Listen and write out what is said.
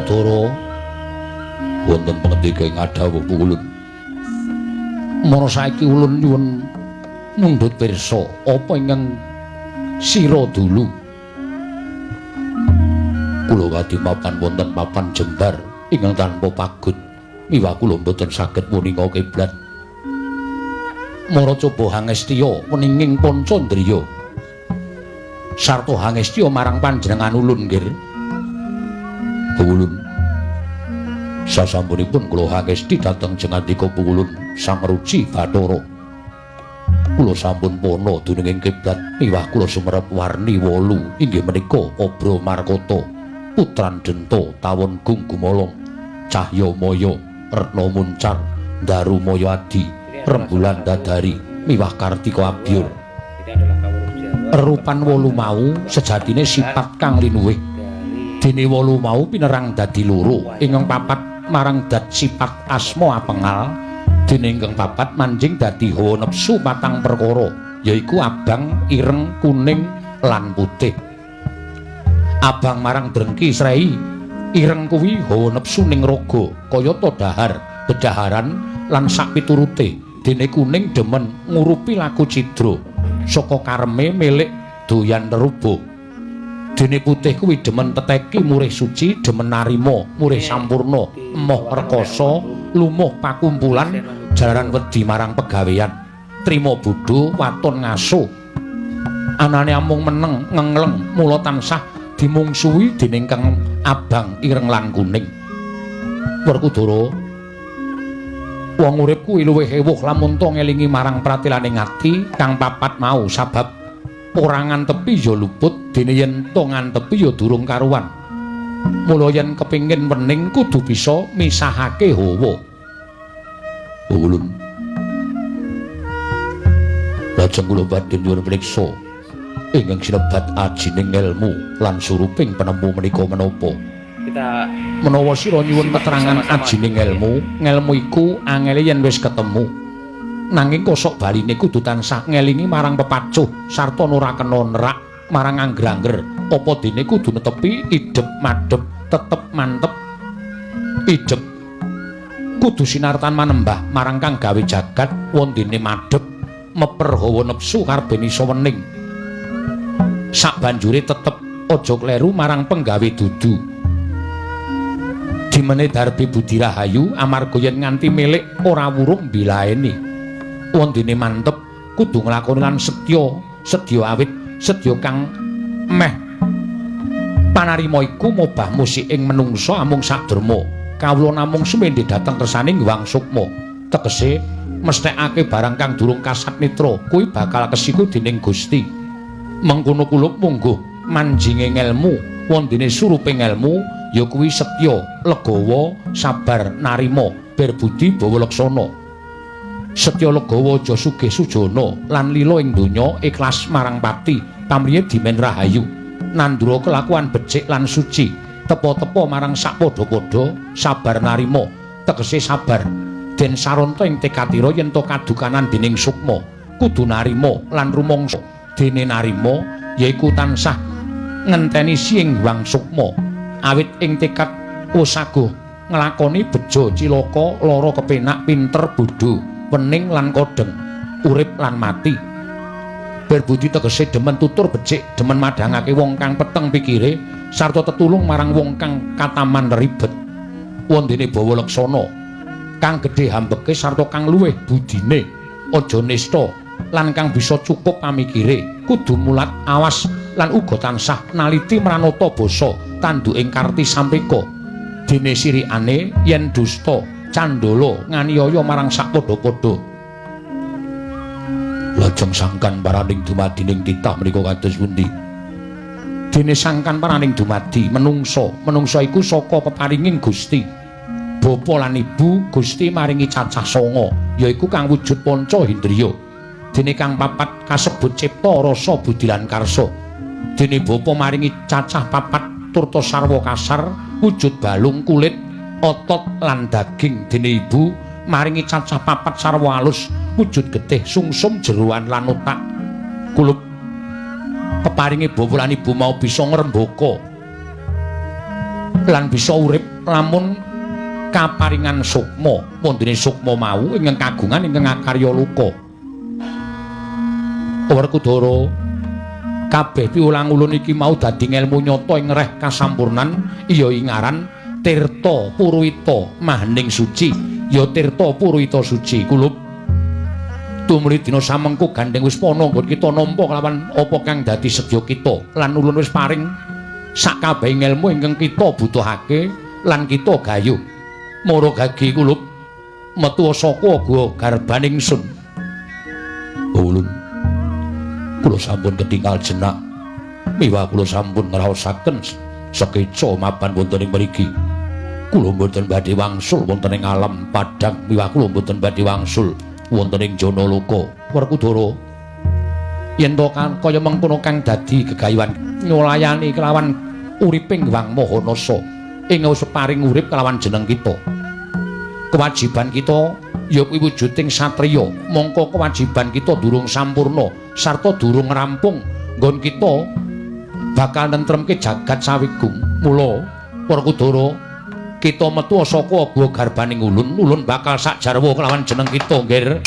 Werkudara wonten pangendika ing adhawuh ulun. Mara saiki ulun nyuwun mundhut pirsa apa ingkang sira dulu. Kula badhe mapan wonten papan jembar ingkang tanpa pagut. Miwah kula mboten saged muninga kiblat. Mara coba hangestya weninging Pancandriya. Sarta hangestya marang panjenengan ulun nggih. Ulun sasampunipun kula hangesti dhateng jengandika ulun Sang Ruci Bathara. Kula sampun pana dununging kiblat miwah kula sumerep warni 8 inggih menika Obra Markata, Putran Denta, Tawon Gunggumalong, Cahya Maya, Retna Muncar, Darumaya Adi, Rembulan Dadari, miwah Kartika Abyur. Rupan 8 mau sejatine sifat kang linuwih. Dene 8 mau pinerang dadi loro, ingkang papat marang dat sifat asma apengal, dene ingkang papat manjing dadi hawa nepsu patang perkara, yaiku abang, ireng, kuning lan putih. Abang marang drengki srei, ireng kuwi hawa nepsu ning raga, kayata dahar, bedaharan lan sak piturute. Dene kuning demen ngurupi laku cidra, saka kareme milik doyan neruba. Dene putih kuwi demen teteki murih suci, demen narima murih sampurna, emoh rekoso, lumuh pakumpulan, jalaran wedi marang pegawean, trima bodho, waton ngaso. Anane amung meneng ngengleng mula tansah dimungsuhi dening kang abang, ireng lan kuning. Werkudara, wong urip kuwi luwih ewuh lamun to ngelingi marang pratilaning ati kang papat mau, sabab ora ngantepi ya luput, dene yen to ngantepi ya durung karuan. Mula yen kepingin wening kudu bisa misahake hawa. Ulun lajeng kula badhe nyuwun priksa ingkang sinebat ajining ilmu lan suruping penemu menika menapa. Menawa sira nyuwun keterangan ajining ilmu, ngelmu iku angele yen wis ketemu. Nanging kosok baline kudu tansah ngelingi marang pepacuh sarta ora kena nerak marang angger-angger. Apa dene kudu netepi idep madhep, tetep mantep. Idep kudu sinartan manembah marang kang gawe jagat, wondene madhep meper hawa nepsu karepen iso wening. Sabanjure tetep aja kleru marang penggawe dudu. Dimene darbi budi rahayu amarga yen nganti milik ora wurung bilaeni. Wondene mantep kudu nglakoni lan setya awit setya kang meh panarima iku mobah musik ing menungsa amung saderma. Kawula namung sumendhe dhateng kersaning Hyang Sukma, tegese mesthekake barang kang durung kasat netra kuwi bakal kesiku dening Gusti. Mengkono kula mungguh manjinging ilmu, wondene suruping ilmu ya kuwi setya, legawa, sabar, narima, berbudi, bawa leksana. Setya legawa aja sugih sujana lan lila ing donya, ikhlas marang pati, pamriye dimen rahayu, nandura kelakuan becik lan suci, tepa-tepa marang sakpadha-padha, sabar narima, tegese sabar den saranta ing tekatira yen to kadukanan dening sukma, kudu narima lan rumangsa. Dene narima yaiku tansah ngenteni siing Hyang Sukma, awit ing tekad usaha nglakoni beja cilaka, lara kepenak, pinter, bodho, wening lan kodeng, urip lan mati. Berbudi tegese demen tutur becik, demen madhangake wong kang peteng pikire sarta tetulung marang wong kang kataman ribet. Wondene bawa leksana kang gedhe hambeke sarta kang luwih budine, aja nista lan kang bisa cukup pamikire, kudu mulat awas lan uga tansah naliti mranata basa tanduking karti sampeka. Dene sirikane yen dusta, candala nganiaya marang sakpadha-padha. Lajeng sangkan paraning dumadi ning titah menika kados pundi? Dene sangkan paraning dumadi menungsa iku saka peparinging Gusti. Bapa lan ibu Gusti maringi cacah sanga, yaiku kang wujud panca indriya. Dene kang papat kasebut cipta, rasa, budi lan karsa. Dene bapa maringi cacah papat turta sarwa kasar, wujud balung, kulit, otot lan daging. Dene ibu maringi cacah papat sarwa alus, wujud getih, sungsum, jeroan lan otak. Kulup peparingi bapa lan ibu mau bisa ngrembaka lan bisa urip lamun kaparingan sukma wondene sukma mau ingkang kagungan ingkang akarya luka. Werkudara kabeh piulang ulun iki mau dadi ngelmu nyata ing reh kasampurnan iya ingaran Tirta Purwita Mahaning Suci ya Tirta Purwita Suci kulup tumuli dina samengko gandeng wis pana nggon kita nampa kelawan apa kang dadi sedya kita lan ulun wis paring sakabehing ilmu ingkang kita butuhake lan kita gayuh mara gagi kulup metu saka gua garbaning sun. Ulun kula sampun ketingal jenak miwah kula sampun ngraosaken sekeca mapan wonten ing mriki. Kula mboten badhe wangsul wonten ing alam padang miwah kula mboten badhe wangsul wonten ing jana loka. Werkudara yen to kaya mengkono kang dadi gegayuhan nyolayani kelawan uriping Hyang Mahanasa ing separing urip kelawan jeneng kita. Kewajiban kita ya kuwi wujuding satriya, mongko kewajiban kita durung sampurna sarta durung rampung nggon kita bakal nentremke jagat sawigung. Mula Werkudara kita metu saka gua garbaning ulun bakal sak jarwa kelawan jeneng kita, nggih.